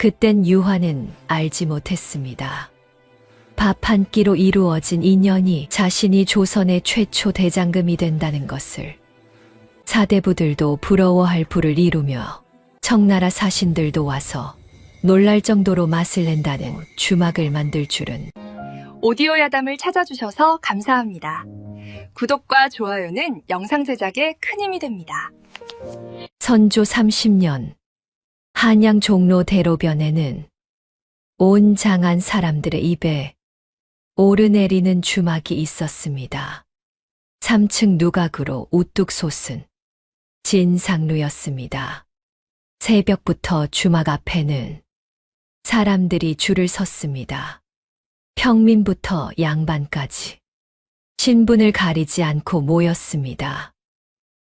그땐 유화는 알지 못했습니다. 밥 한 끼로 이루어진 인연이 자신이 조선의 최초 대장금이 된다는 것을. 사대부들도 부러워할 부를 이루며 청나라 사신들도 와서 놀랄 정도로 맛을 낸다는 주막을 만들 줄은. 오디오 야담을 찾아주셔서 감사합니다. 구독과 좋아요는 영상 제작에 큰 힘이 됩니다. 선조 30년 한양 종로 대로변에는 온 장안 사람들의 입에 오르내리는 주막이 있었습니다. 3층 누각으로 우뚝 솟은 진상루였습니다. 새벽부터 주막 앞에는 사람들이 줄을 섰습니다. 평민부터 양반까지 신분을 가리지 않고 모였습니다.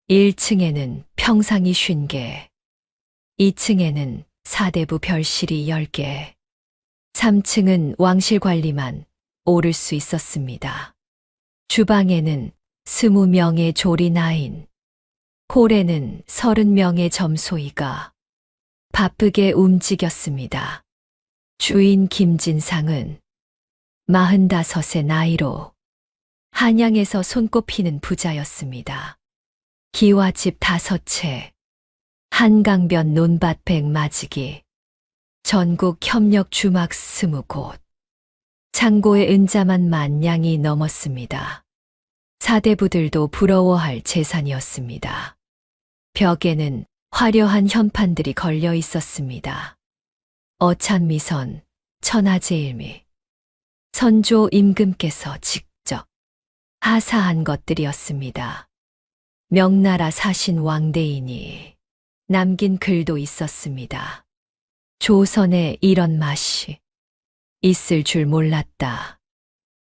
1층에는 평상이 50개, 2층에는 사대부 별실이 10개, 3층은 왕실 관리만 오를 수 있었습니다. 주방에는 20명의 조리나인, 홀에는 30명의 점소이가 바쁘게 움직였습니다. 주인 김진상은 45의 나이로 한양에서 손꼽히는 부자였습니다. 기와집 5채, 한강변 논밭 100마지기, 전국 협력 주막 20곳, 창고에 은자만 10,000량이 넘었습니다. 사대부들도 부러워할 재산이었습니다. 벽에는 화려한 현판들이 걸려 있었습니다. 어찬미선, 천하제일미, 선조 임금께서 직접 하사한 것들이었습니다. 명나라 사신 왕대인이 남긴 글도 있었습니다. 조선에 이런 맛이 있을 줄 몰랐다.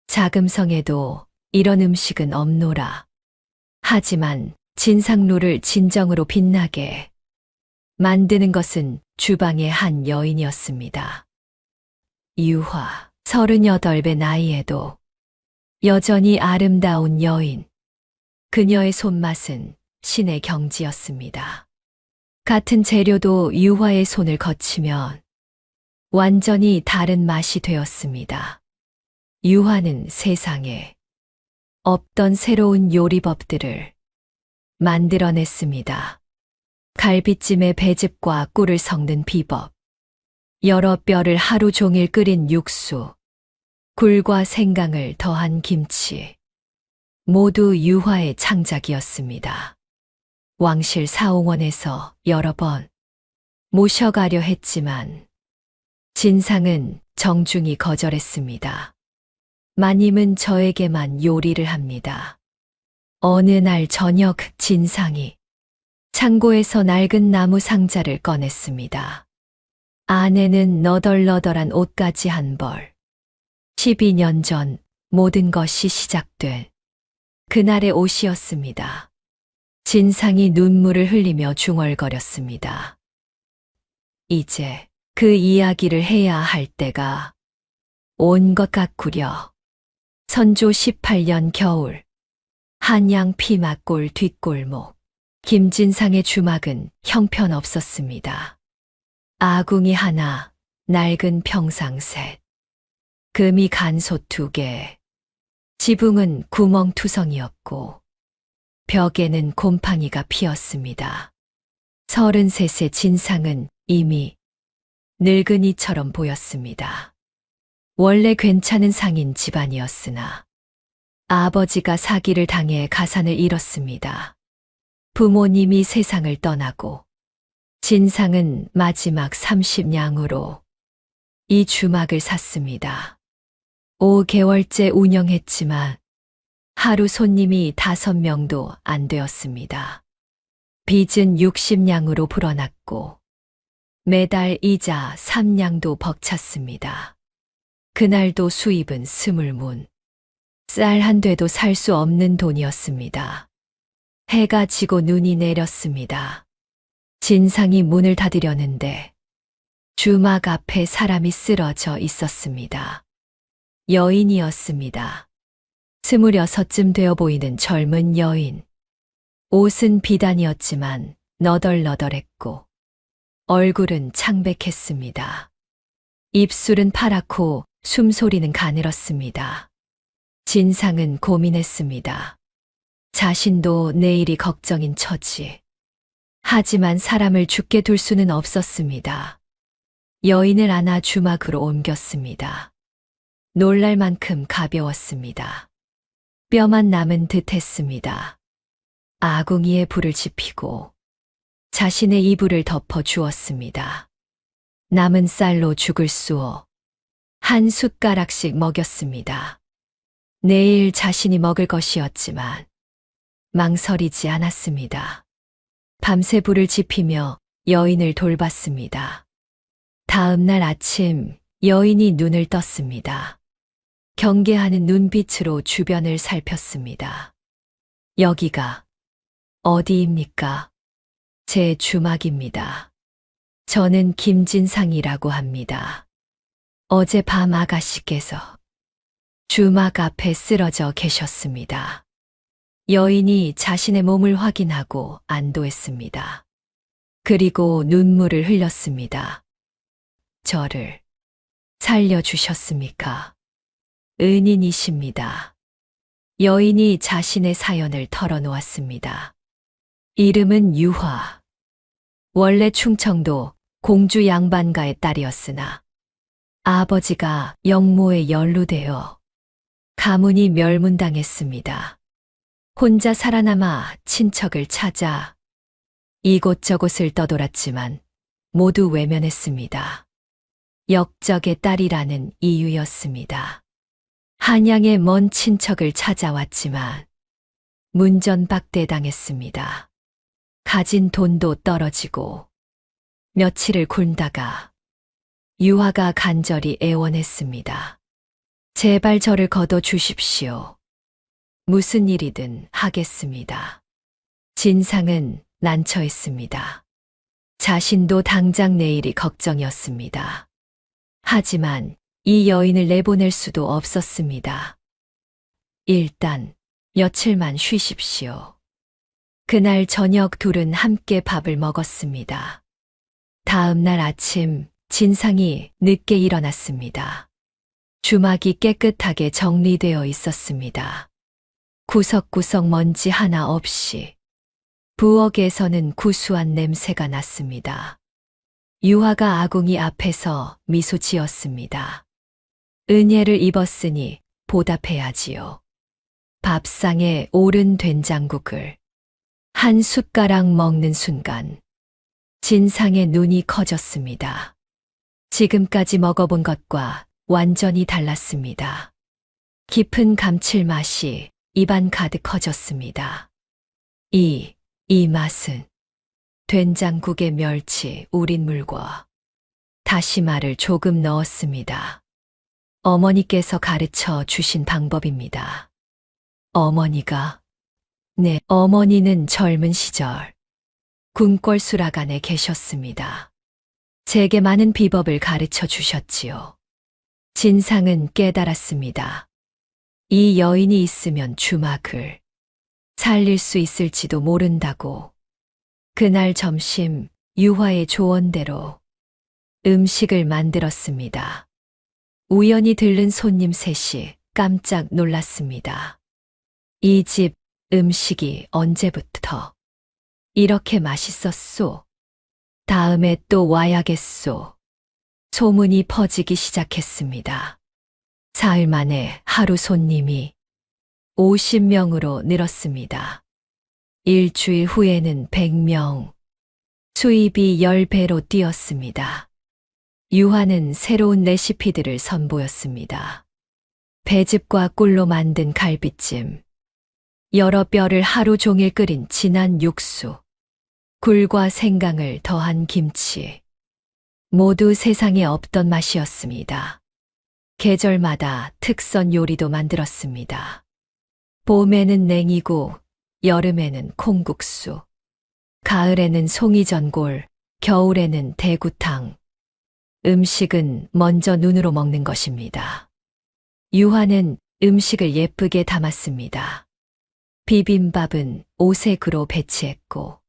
자금성에도 이런 음식은 없노라. 하지만 진상루를 진정으로 빛나게 만드는 것은 주방의 한 여인이었습니다. 유화, 38의 나이에도 여전히 아름다운 여인. 그녀의 손맛은 신의 경지였습니다. 같은 재료도 유화의 손을 거치면 완전히 다른 맛이 되었습니다. 유화는 세상에 없던 새로운 요리법들을 만들어냈습니다. 갈비찜의 배즙과 꿀을 섞는 비법, 여러 뼈를 하루 종일 끓인 육수, 굴과 생강을 더한 김치, 모두 유화의 창작이었습니다. 왕실 사홍원에서 여러 번 모셔가려 했지만 진상은 정중히 거절했습니다. 마님은 저에게만 요리를 합니다. 어느 날 저녁 진상이 창고에서 낡은 나무 상자를 꺼냈습니다. 안에는 너덜너덜한 옷가지 한 벌. 12년 전 모든 것이 시작된 그날의 옷이었습니다. 진상이 눈물을 흘리며 중얼거렸습니다. 이제 그 이야기를 해야 할 때가 온 것 같구려. 선조 18년 겨울, 한양 피막골 뒷골목, 김진상의 주막은 형편없었습니다. 아궁이 하나, 낡은 평상 셋, 금이 간솥 2개, 지붕은 구멍투성이었고 벽에는 곰팡이가 피었습니다. 33의 진상은 이미 늙은이처럼 보였습니다. 원래 괜찮은 상인 집안이었으나 아버지가 사기를 당해 가산을 잃었습니다. 부모님이 세상을 떠나고 진상은 마지막 30냥으로 이 주막을 샀습니다. 5개월째 운영했지만 하루 손님이 5명도 안 되었습니다. 빚은 60냥으로 불어났고 매달 이자 3냥도 벅찼습니다. 그날도 수입은 20문. 쌀 한 되도 살 수 없는 돈이었습니다. 해가 지고 눈이 내렸습니다. 진상이 문을 닫으려는데 주막 앞에 사람이 쓰러져 있었습니다. 여인이었습니다. 26쯤 되어 보이는 젊은 여인. 옷은 비단이었지만 너덜너덜했고 얼굴은 창백했습니다. 입술은 파랗고 숨소리는 가늘었습니다. 진상은 고민했습니다. 자신도 내일이 걱정인 처지. 하지만 사람을 죽게 둘 수는 없었습니다. 여인을 안아 주막으로 옮겼습니다. 놀랄 만큼 가벼웠습니다. 뼈만 남은 듯 했습니다. 아궁이에 불을 지피고 자신의 이불을 덮어 주었습니다. 남은 쌀로 죽을 쑤어 한 숟가락씩 먹였습니다. 내일 자신이 먹을 것이었지만 망설이지 않았습니다. 밤새 불을 지피며 여인을 돌봤습니다. 다음 날 아침 여인이 눈을 떴습니다. 경계하는 눈빛으로 주변을 살폈습니다. 여기가 어디입니까? 제 주막입니다. 저는 김진상이라고 합니다. 어젯밤 아가씨께서 주막 앞에 쓰러져 계셨습니다. 여인이 자신의 몸을 확인하고 안도했습니다. 그리고 눈물을 흘렸습니다. 저를 살려주셨습니까? 은인이십니다. 여인이 자신의 사연을 털어놓았습니다. 이름은 유화. 원래 충청도 공주 양반가의 딸이었으나 아버지가 영모에 연루되어 가문이 멸문당했습니다. 혼자 살아남아 친척을 찾아 이곳저곳을 떠돌았지만 모두 외면했습니다. 역적의 딸이라는 이유였습니다. 한양의 먼 친척을 찾아왔지만 문전박대당했습니다. 가진 돈도 떨어지고 며칠을 굶다가 유화가 간절히 애원했습니다. 제발 저를 거둬 주십시오. 무슨 일이든 하겠습니다. 진상은 난처했습니다. 자신도 당장 내일이 걱정이었습니다. 하지만 이 여인을 내보낼 수도 없었습니다. 일단 며칠만 쉬십시오. 그날 저녁 둘은 함께 밥을 먹었습니다. 다음 날 아침 진상이 늦게 일어났습니다. 주막이 깨끗하게 정리되어 있었습니다. 구석구석 먼지 하나 없이 부엌에서는 구수한 냄새가 났습니다. 유화가 아궁이 앞에서 미소 지었습니다. 은혜를 입었으니 보답해야지요. 밥상에 오른 된장국을 한 숟가락 먹는 순간 진상의 눈이 커졌습니다. 지금까지 먹어본 것과 완전히 달랐습니다. 깊은 감칠맛이 입안 가득 커졌습니다. 이 맛은 된장국에 멸치, 우린 물과 다시마를 조금 넣었습니다. 어머니께서 가르쳐 주신 방법입니다. 어머니가? 네, 어머니는 젊은 시절 궁궐수락안에 계셨습니다. 제게 많은 비법을 가르쳐 주셨지요. 진상은 깨달았습니다. 이 여인이 있으면 주막을 살릴 수 있을지도 모른다고. 그날 점심 유화의 조언대로 음식을 만들었습니다. 우연히 들른 손님 셋이 깜짝 놀랐습니다. 이 집 음식이 언제부터 이렇게 맛있었소? 다음에 또 와야겠소. 소문이 퍼지기 시작했습니다. 사흘 만에 하루 손님이 50명으로 늘었습니다. 일주일 후에는 100명. 수입이 10배로 뛰었습니다. 유화는 새로운 레시피들을 선보였습니다. 배즙과 꿀로 만든 갈비찜, 여러 뼈를 하루 종일 끓인 진한 육수, 굴과 생강을 더한 김치. 모두 세상에 없던 맛이었습니다. 계절마다 특선 요리도 만들었습니다. 봄에는 냉이고, 여름에는 콩국수, 가을에는 송이전골, 겨울에는 대구탕. 음식은 먼저 눈으로 먹는 것입니다. 유화는 음식을 예쁘게 담았습니다. 비빔밥은 오색으로 배치했고,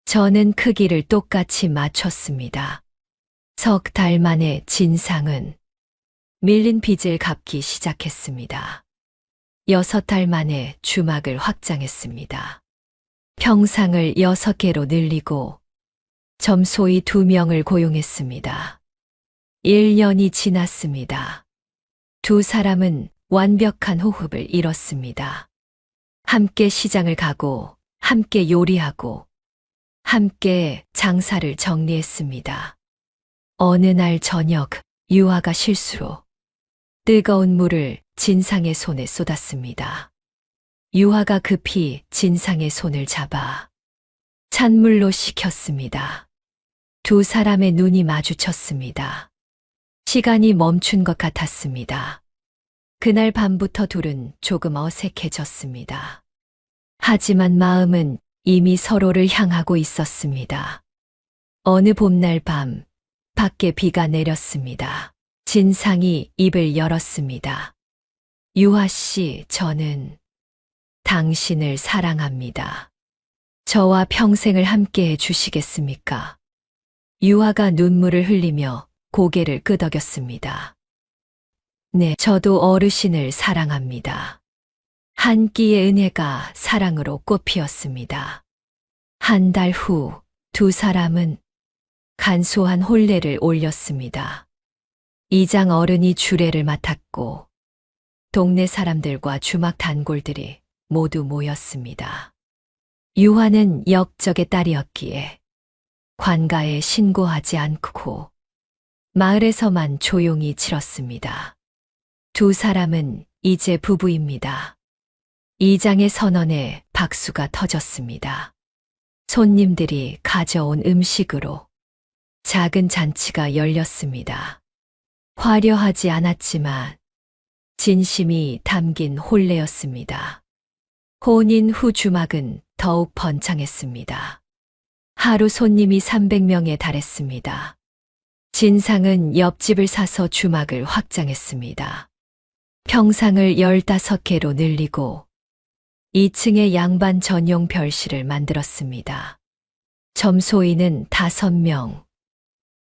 저는 크기를 똑같이 맞췄습니다. 석 달 만에 진상은 밀린 빚을 갚기 시작했습니다. 6달 만에 주막을 확장했습니다. 평상을 6개로 늘리고 점소이 2명을 고용했습니다. 1년이 지났습니다. 두 사람은 완벽한 호흡을 이뤘습니다. 함께 시장을 가고, 함께 요리하고, 함께 장사를 정리했습니다. 어느 날 저녁, 유아가 실수로 뜨거운 물을 진상의 손에 쏟았습니다. 유아가 급히 진상의 손을 잡아 찬물로 식혔습니다. 두 사람의 눈이 마주쳤습니다. 시간이 멈춘 것 같았습니다. 그날 밤부터 둘은 조금 어색해졌습니다. 하지만 마음은 이미 서로를 향하고 있었습니다. 어느 봄날 밤, 밖에 비가 내렸습니다. 진상이 입을 열었습니다. 유아 씨, 저는 당신을 사랑합니다. 저와 평생을 함께 해 주시겠습니까? 유아가 눈물을 흘리며 고개를 끄덕였습니다. 네, 저도 어르신을 사랑합니다. 한 끼의 은혜가 사랑으로 꽃피었습니다. 한 달 후 두 사람은 간소한 혼례를 올렸습니다. 이장 어른이 주례를 맡았고 동네 사람들과 주막 단골들이 모두 모였습니다. 유아는 역적의 딸이었기에 관가에 신고하지 않고 마을에서만 조용히 치렀습니다. 두 사람은 이제 부부입니다. 이장의 선언에 박수가 터졌습니다. 손님들이 가져온 음식으로 작은 잔치가 열렸습니다. 화려하지 않았지만 진심이 담긴 혼례였습니다. 혼인 후 주막은 더욱 번창했습니다. 하루 손님이 300명에 달했습니다. 진상은 옆집을 사서 주막을 확장했습니다. 평상을 15개로 늘리고 2층에 양반 전용 별실을 만들었습니다. 점소이는 5명,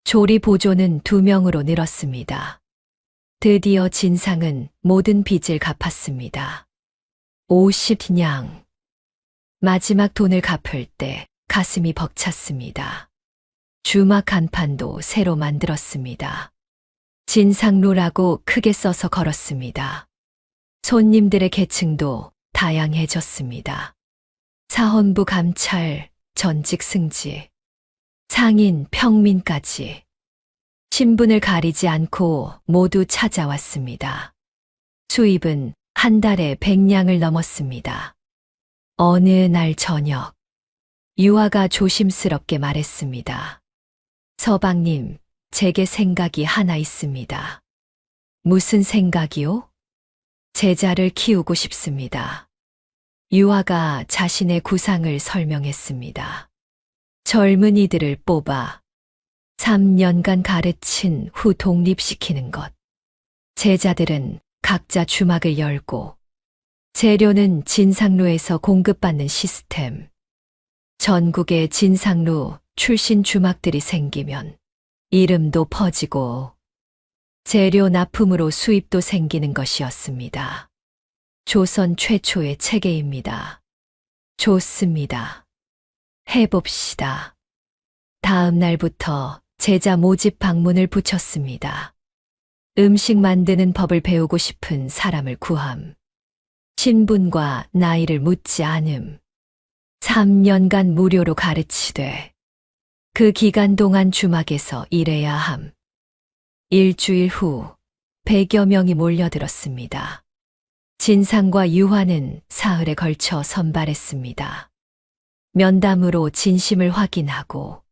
조리 보조는 2명으로 늘었습니다. 드디어 진상은 모든 빚을 갚았습니다. 50냥. 마지막 돈을 갚을 때 가슴이 벅찼습니다. 주막 간판도 새로 만들었습니다. 진상로라고 크게 써서 걸었습니다. 손님들의 계층도 다양해졌습니다. 사헌부 감찰, 전직 승지, 상인, 평민까지 신분을 가리지 않고 모두 찾아왔습니다. 수입은 한 달에 100냥을 넘었습니다. 어느 날 저녁, 유아가 조심스럽게 말했습니다. 서방님, 제게 생각이 하나 있습니다. 무슨 생각이요? 제자를 키우고 싶습니다. 유아가 자신의 구상을 설명했습니다. 젊은이들을 뽑아 3년간 가르친 후 독립시키는 것. 제자들은 각자 주막을 열고 재료는 진상로에서 공급받는 시스템. 전국에 진상로 출신 주막들이 생기면 이름도 퍼지고 재료 납품으로 수입도 생기는 것이었습니다. 조선 최초의 체계입니다. 좋습니다. 해봅시다. 다음 날부터 제자 모집 방문을 붙였습니다. 음식 만드는 법을 배우고 싶은 사람을 구함. 신분과 나이를 묻지 않음. 3년간 무료로 가르치되 그 기간 동안 주막에서 일해야 함. 일주일 후 100여 명이 몰려들었습니다. 진상과 유화는 사흘에 걸쳐 선발했습니다. 면담으로 진심을 확인하고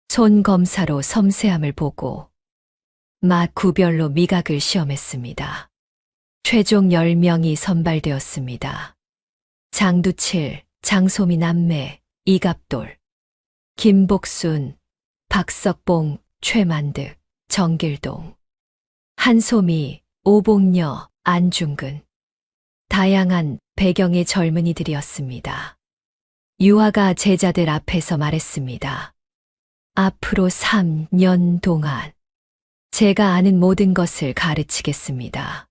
손 검사로 섬세함을 보고 맛 구별로 미각을 시험했습니다. 최종 10명이 선발되었습니다. 장두칠, 장소미 남매, 이갑돌, 김복순, 박석봉, 최만득, 정길동, 한소미, 오봉녀, 안중근. 다양한 배경의 젊은이들이었습니다. 유아가 제자들 앞에서 말했습니다. 앞으로 3년 동안 제가 아는 모든 것을 가르치겠습니다.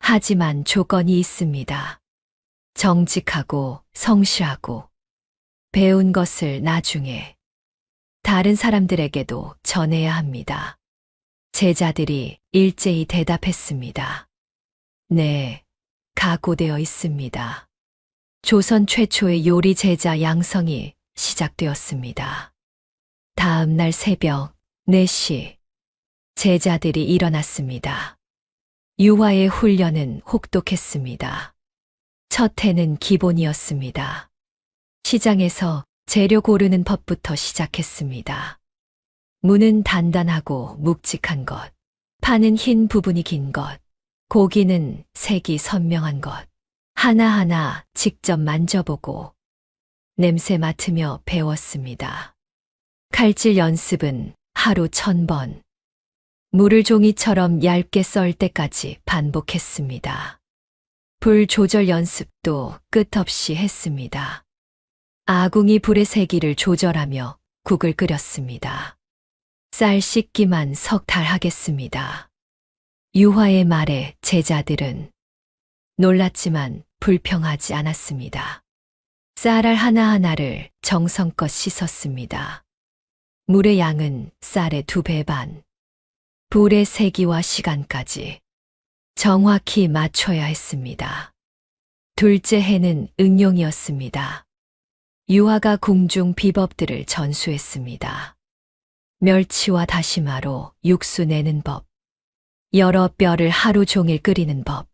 하지만 조건이 있습니다. 정직하고 성실하고 배운 것을 나중에 다른 사람들에게도 전해야 합니다. 제자들이 일제히 대답했습니다. 네, 각오되어 있습니다. 조선 최초의 요리 제자 양성이 시작되었습니다. 다음 날 새벽 4시 제자들이 일어났습니다. 유화의 훈련은 혹독했습니다. 첫 해는 기본이었습니다. 시장에서 재료 고르는 법부터 시작했습니다. 무는 단단하고 묵직한 것, 파는 흰 부분이 긴 것, 고기는 색이 선명한 것, 하나하나 직접 만져보고 냄새 맡으며 배웠습니다. 칼질 연습은 하루 1000번, 물을 종이처럼 얇게 썰 때까지 반복했습니다. 불 조절 연습도 끝없이 했습니다. 아궁이 불의 세기를 조절하며 국을 끓였습니다. 쌀 씻기만 석 달 하겠습니다. 유화의 말에 제자들은 놀랐지만 불평하지 않았습니다. 쌀알 하나하나를 정성껏 씻었습니다. 물의 양은 쌀의 2배 반, 불의 세기와 시간까지 정확히 맞춰야 했습니다. 둘째 해는 응용이었습니다. 유화가 궁중 비법들을 전수했습니다. 멸치와 다시마로 육수 내는 법, 여러 뼈를 하루 종일 끓이는 법,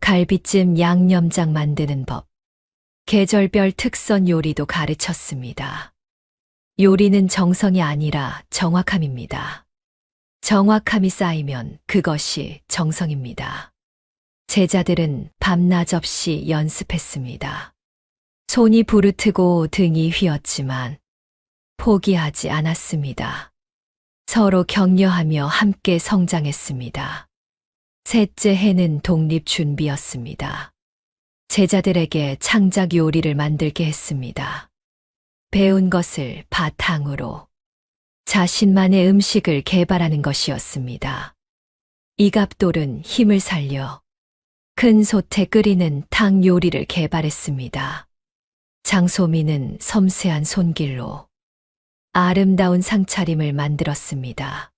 갈비찜 양념장 만드는 법, 계절별 특선 요리도 가르쳤습니다. 요리는 정성이 아니라 정확함입니다. 정확함이 쌓이면 그것이 정성입니다. 제자들은 밤낮 없이 연습했습니다. 손이 부르트고 등이 휘었지만 포기하지 않았습니다. 서로 격려하며 함께 성장했습니다. 셋째 해는 독립 준비였습니다. 제자들에게 창작 요리를 만들게 했습니다. 배운 것을 바탕으로 자신만의 음식을 개발하는 것이었습니다. 이갑돌은 힘을 살려 큰 솥에 끓이는 탕 요리를 개발했습니다. 장소민은 섬세한 손길로 아름다운 상차림을 만들었습니다.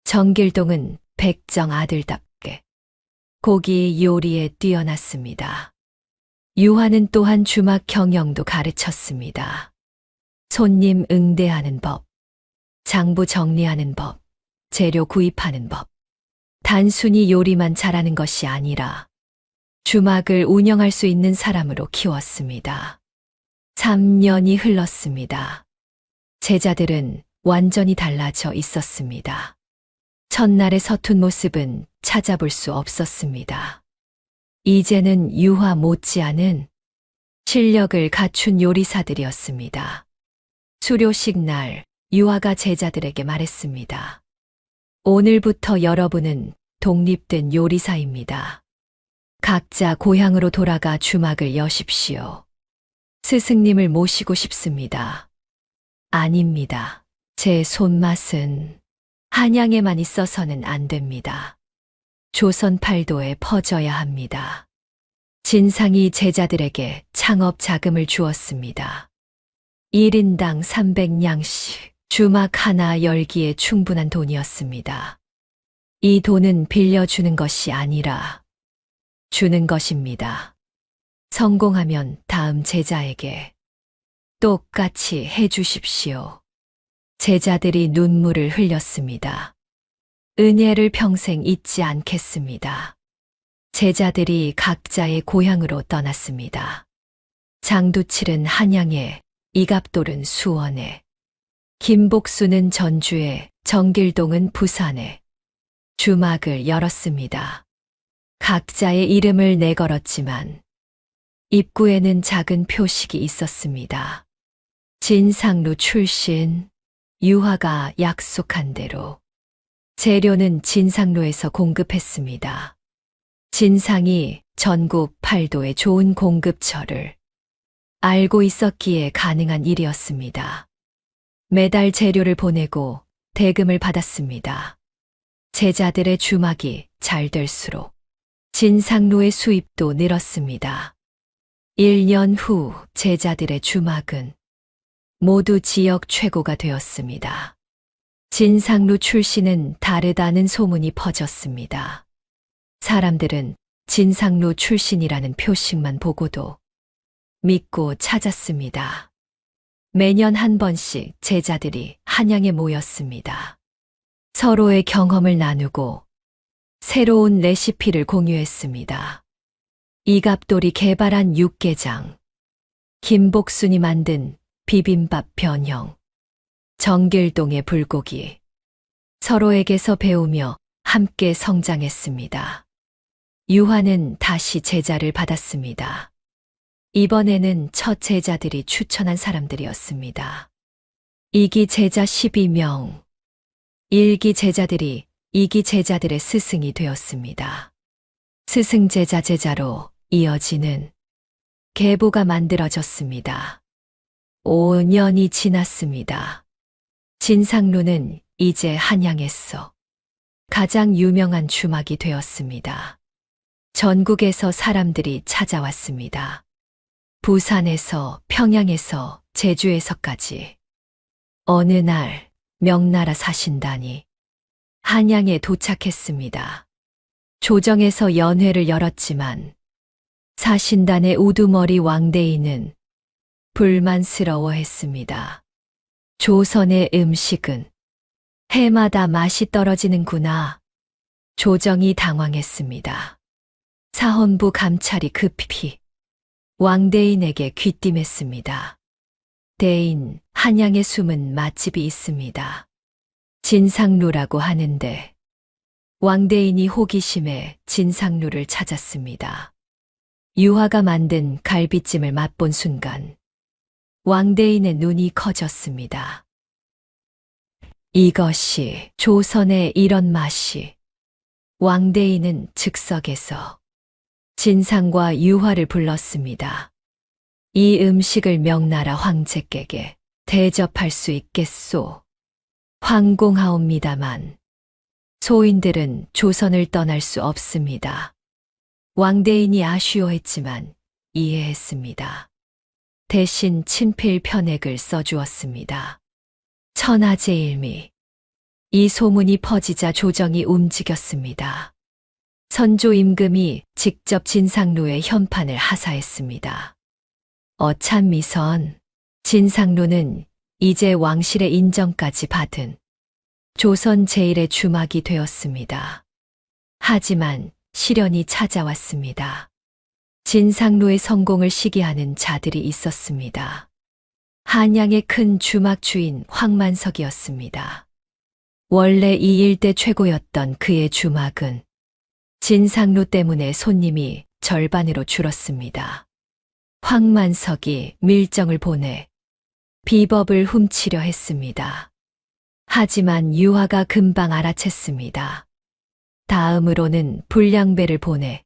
정길동은 백정 아들답게 고기 요리에 뛰어났습니다. 유화는 또한 주막 경영도 가르쳤습니다. 손님 응대하는 법, 장부 정리하는 법, 재료 구입하는 법. 단순히 요리만 잘하는 것이 아니라 주막을 운영할 수 있는 사람으로 키웠습니다. 3년이 흘렀습니다. 제자들은 완전히 달라져 있었습니다. 첫날의 서툰 모습은 찾아볼 수 없었습니다. 이제는 유화 못지않은 실력을 갖춘 요리사들이었습니다. 수료식 날 유화가 제자들에게 말했습니다. 오늘부터 여러분은 독립된 요리사입니다. 각자 고향으로 돌아가 주막을 여십시오. 스승님을 모시고 싶습니다. 아닙니다. 제 손맛은 한양에만 있어서는 안 됩니다. 조선 팔도에 퍼져야 합니다. 진상이 제자들에게 창업 자금을 주었습니다. 1인당 300냥씩 주막 하나 열기에 충분한 돈이었습니다. 이 돈은 빌려주는 것이 아니라 주는 것입니다. 성공하면 다음 제자에게 똑같이 해주십시오. 제자들이 눈물을 흘렸습니다. 은혜를 평생 잊지 않겠습니다. 제자들이 각자의 고향으로 떠났습니다. 장두칠은 한양에, 이갑돌은 수원에, 김복수는 전주에, 정길동은 부산에 주막을 열었습니다. 각자의 이름을 내걸었지만 입구에는 작은 표식이 있었습니다. 진상루 출신, 유화가 약속한 대로 재료는 진상로에서 공급했습니다. 진상이 전국 팔도의 좋은 공급처를 알고 있었기에 가능한 일이었습니다. 매달 재료를 보내고 대금을 받았습니다. 제자들의 주막이 잘 될수록 진상로의 수입도 늘었습니다. 1년 후 제자들의 주막은 모두 지역 최고가 되었습니다. 진상로 출신은 다르다는 소문이 퍼졌습니다. 사람들은 진상로 출신이라는 표식만 보고도 믿고 찾았습니다. 매년 한 번씩 제자들이 한양에 모였습니다. 서로의 경험을 나누고 새로운 레시피를 공유했습니다. 이갑돌이 개발한 육개장, 김복순이 만든 비빔밥 변형, 정길동의 불고기, 서로에게서 배우며 함께 성장했습니다. 유화는 다시 제자를 받았습니다. 이번에는 첫 제자들이 추천한 사람들이었습니다. 2기 제자 12명, 1기 제자들이 2기 제자들의 스승이 되었습니다. 스승 제자 제자로 이어지는 계보가 만들어졌습니다. 5년이 지났습니다. 진상로는 이제 한양에서 가장 유명한 주막이 되었습니다. 전국에서 사람들이 찾아왔습니다. 부산에서, 평양에서, 제주에서까지. 어느 날 명나라 사신단이 한양에 도착했습니다. 조정에서 연회를 열었지만 사신단의 우두머리 왕대인은 불만스러워했습니다. 조선의 음식은 해마다 맛이 떨어지는구나. 조정이 당황했습니다. 사헌부 감찰이 급히 왕대인에게 귀띔했습니다. 대인, 한양에 숨은 맛집이 있습니다. 진상루라고 하는데 왕대인이 호기심에 진상루를 찾았습니다. 유화가 만든 갈비찜을 맛본 순간 왕대인의 눈이 커졌습니다. 이것이 조선의 이런 맛이. 왕대인은 즉석에서 진상과 유화를 불렀습니다. 이 음식을 명나라 황제께게 대접할 수 있겠소. 황공하옵니다만 소인들은 조선을 떠날 수 없습니다. 왕대인이 아쉬워했지만 이해했습니다. 대신 친필 편액을 써주었습니다. 천하제일미. 이 소문이 퍼지자 조정이 움직였습니다. 선조 임금이 직접 진상루의 현판을 하사했습니다. 어찬미선, 진상루는 이제 왕실의 인정까지 받은 조선 제1의 주막이 되었습니다. 하지만 시련이 찾아왔습니다. 진상루의 성공을 시기하는 자들이 있었습니다. 한양의 큰 주막 주인 황만석이었습니다. 원래 이 일대 최고였던 그의 주막은 진상루 때문에 손님이 절반으로 줄었습니다. 황만석이 밀정을 보내 비법을 훔치려 했습니다. 하지만 유화가 금방 알아챘습니다. 다음으로는 불량배를 보내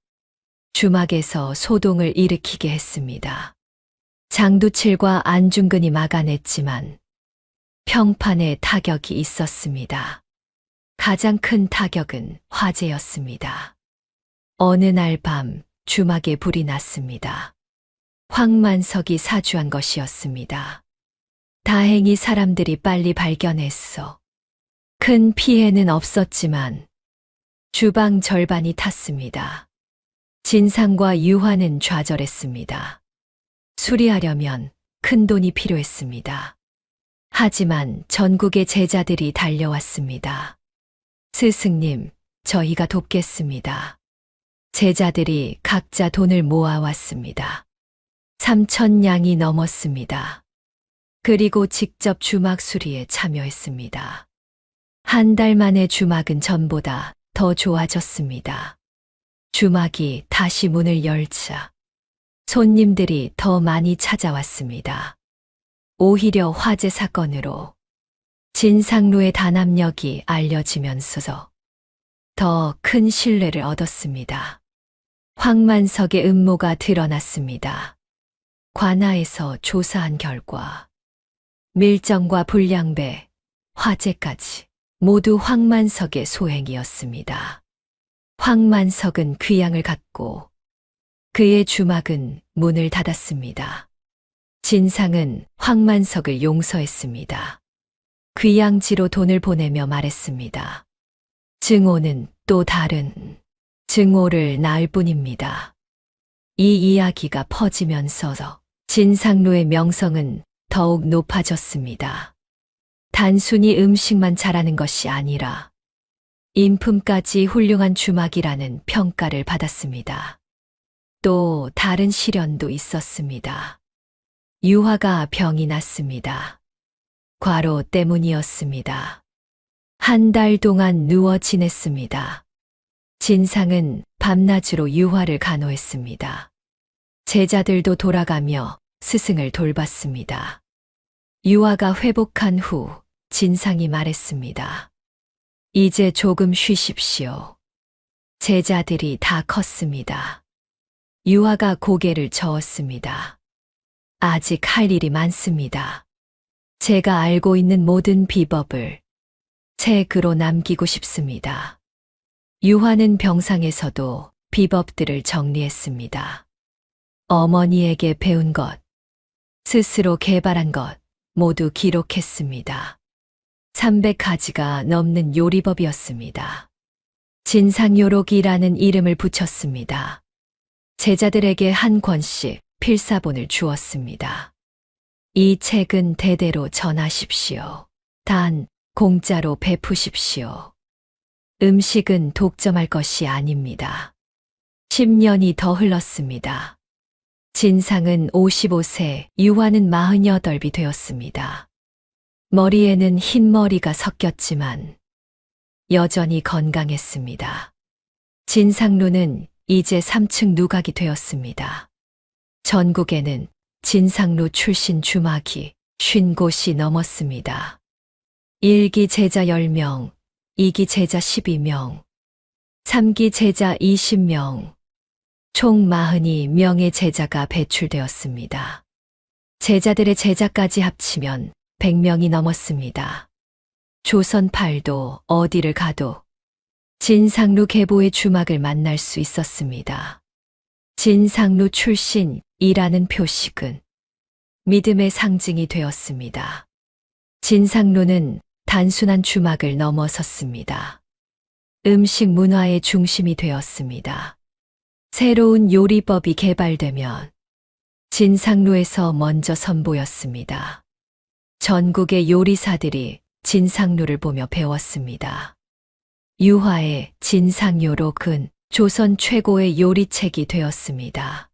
주막에서 소동을 일으키게 했습니다. 장두칠과 안중근이 막아냈지만 평판에 타격이 있었습니다. 가장 큰 타격은 화재였습니다. 어느 날 밤 주막에 불이 났습니다. 황만석이 사주한 것이었습니다. 다행히 사람들이 빨리 발견했어. 큰 피해는 없었지만 주방 절반이 탔습니다. 진상과 유화는 좌절했습니다. 수리하려면 큰 돈이 필요했습니다. 하지만 전국의 제자들이 달려왔습니다. 스승님, 저희가 돕겠습니다. 제자들이 각자 돈을 모아왔습니다. 3,000냥이 넘었습니다. 그리고 직접 주막 수리에 참여했습니다. 한 달 만에 주막은 전보다 더 좋아졌습니다. 주막이 다시 문을 열자 손님들이 더 많이 찾아왔습니다. 오히려 화재 사건으로 진상루의 단합력이 알려지면서 더 큰 신뢰를 얻었습니다. 황만석의 음모가 드러났습니다. 관아에서 조사한 결과 밀정과 불량배, 화재까지 모두 황만석의 소행이었습니다. 황만석은 귀양을 갖고 그의 주막은 문을 닫았습니다. 진상은 황만석을 용서했습니다. 귀양지로 돈을 보내며 말했습니다. 증오는 또 다른 증오를 낳을 뿐입니다. 이 이야기가 퍼지면서 진상로의 명성은 더욱 높아졌습니다. 단순히 음식만 잘하는 것이 아니라 인품까지 훌륭한 주막이라는 평가를 받았습니다. 또 다른 시련도 있었습니다. 유화가 병이 났습니다. 과로 때문이었습니다. 한 달 동안 누워 지냈습니다. 진상은 밤낮으로 유화를 간호했습니다. 제자들도 돌아가며 스승을 돌봤습니다. 유화가 회복한 후 진상이 말했습니다. 이제 조금 쉬십시오. 제자들이 다 컸습니다. 유화가 고개를 저었습니다. 아직 할 일이 많습니다. 제가 알고 있는 모든 비법을 책으로 남기고 싶습니다. 유화는 병상에서도 비법들을 정리했습니다. 어머니에게 배운 것, 스스로 개발한 것 모두 기록했습니다. 300가지가 넘는 요리법이었습니다. 진상요록이라는 이름을 붙였습니다. 제자들에게 한 권씩 필사본을 주었습니다. 이 책은 대대로 전하십시오. 단 공짜로 베푸십시오. 음식은 독점할 것이 아닙니다. 10년이 더 흘렀습니다. 진상은 55세, 유화는 48이 되었습니다. 머리에는 흰머리가 섞였지만 여전히 건강했습니다. 진상루는 이제 3층 누각이 되었습니다. 전국에는 진상루 출신 주막이 50곳이 넘었습니다. 1기 제자 10명, 2기 제자 12명, 3기 제자 20명, 총 42명의 제자가 배출되었습니다. 제자들의 제자까지 합치면 100명이 넘었습니다. 조선팔도 어디를 가도 진상루 계보의 주막을 만날 수 있었습니다. 진상루 출신이라는 표식은 믿음의 상징이 되었습니다. 진상루는 단순한 주막을 넘어섰습니다. 음식 문화의 중심이 되었습니다. 새로운 요리법이 개발되면 진상루에서 먼저 선보였습니다. 전국의 요리사들이 진상루를 보며 배웠습니다. 유화의 진상요록은 조선 최고의 요리책이 되었습니다.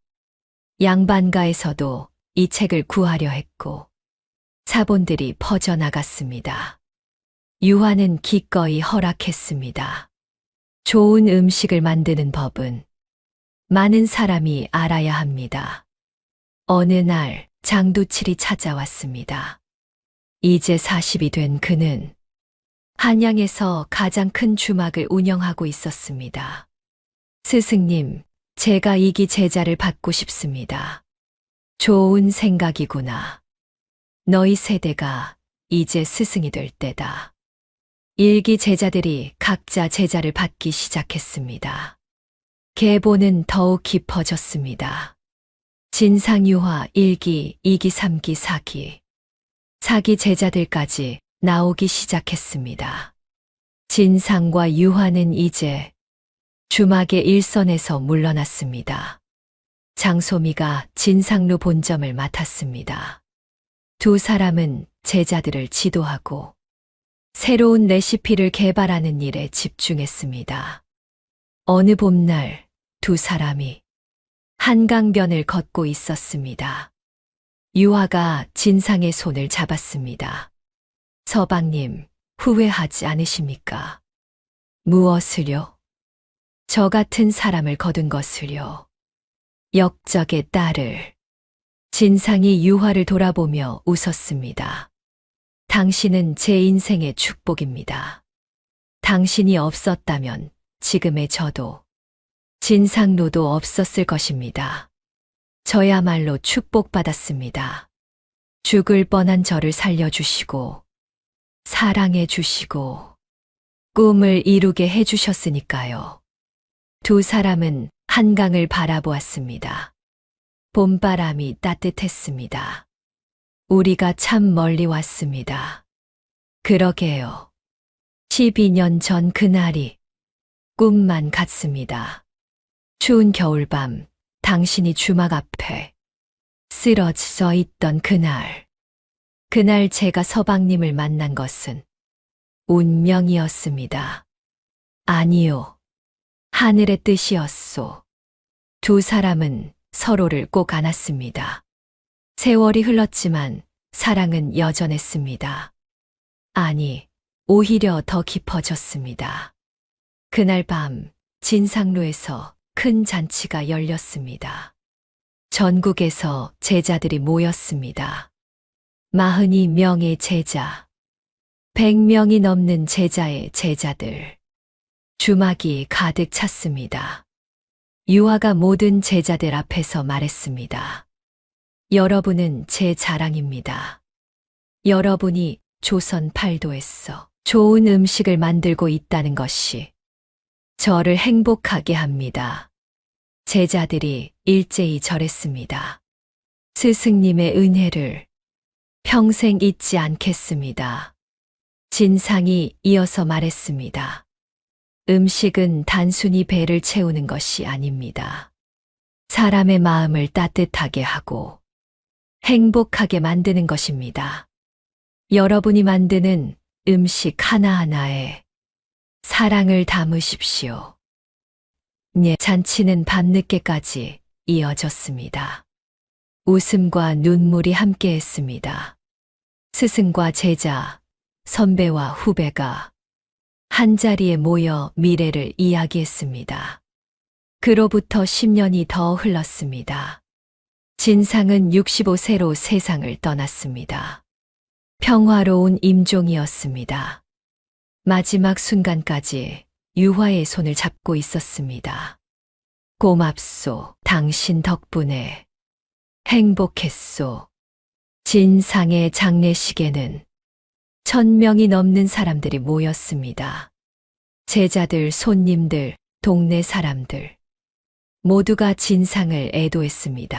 양반가에서도 이 책을 구하려 했고 사본들이 퍼져나갔습니다. 유화는 기꺼이 허락했습니다. 좋은 음식을 만드는 법은 많은 사람이 알아야 합니다. 어느 날 장두칠이 찾아왔습니다. 이제 40이 된 그는 한양에서 가장 큰 주막을 운영하고 있었습니다. 스승님, 제가 2기 제자를 받고 싶습니다. 좋은 생각이구나. 너희 세대가 이제 스승이 될 때다. 1기 제자들이 각자 제자를 받기 시작했습니다. 계보는 더욱 깊어졌습니다. 진상유화 1기, 2기, 3기, 4기, 4기 제자들까지 나오기 시작했습니다. 진상과 유화는 이제 주막의 일선에서 물러났습니다. 장소미가 진상루 본점을 맡았습니다. 두 사람은 제자들을 지도하고 새로운 레시피를 개발하는 일에 집중했습니다. 어느 봄날 두 사람이 한강변을 걷고 있었습니다. 유화가 진상의 손을 잡았습니다. 서방님, 후회하지 않으십니까? 무엇을요? 저 같은 사람을 거둔 것을요. 역적의 딸을. 진상이 유화를 돌아보며 웃었습니다. 당신은 제 인생의 축복입니다. 당신이 없었다면 지금의 저도 진상로도 없었을 것입니다. 저야말로 축복받았습니다. 죽을 뻔한 저를 살려주시고, 사랑해주시고, 꿈을 이루게 해주셨으니까요. 두 사람은 한강을 바라보았습니다. 봄바람이 따뜻했습니다. 우리가 참 멀리 왔습니다. 그러게요. 12년 전 그날이 꿈만 같습니다. 추운 겨울밤, 당신이 주막 앞에 쓰러져 있던 그날. 그날 제가 서방님을 만난 것은 운명이었습니다. 아니요. 하늘의 뜻이었소. 두 사람은 서로를 꼭 안았습니다. 세월이 흘렀지만 사랑은 여전했습니다. 아니, 오히려 더 깊어졌습니다. 그날 밤 진상로에서 큰 잔치가 열렸습니다. 전국에서 제자들이 모였습니다. 42명의 제자, 100명이 넘는 제자의 제자들. 주막이 가득 찼습니다. 유아가 모든 제자들 앞에서 말했습니다. 여러분은 제 자랑입니다. 여러분이 조선 팔도에서 좋은 음식을 만들고 있다는 것이 저를 행복하게 합니다. 제자들이 일제히 절했습니다. 스승님의 은혜를 평생 잊지 않겠습니다. 진상이 이어서 말했습니다. 음식은 단순히 배를 채우는 것이 아닙니다. 사람의 마음을 따뜻하게 하고 행복하게 만드는 것입니다. 여러분이 만드는 음식 하나하나에 사랑을 담으십시오. 예, 잔치는 밤늦게까지 이어졌습니다. 웃음과 눈물이 함께했습니다. 스승과 제자, 선배와 후배가 한자리에 모여 미래를 이야기했습니다. 그로부터 10년이 더 흘렀습니다. 진상은 65세로 세상을 떠났습니다. 평화로운 임종이었습니다. 마지막 순간까지 유화의 손을 잡고 있었습니다. 고맙소, 당신 덕분에 행복했소. 진상의 장례식에는 1000명이 넘는 사람들이 모였습니다. 제자들, 손님들, 동네 사람들 모두가 진상을 애도했습니다.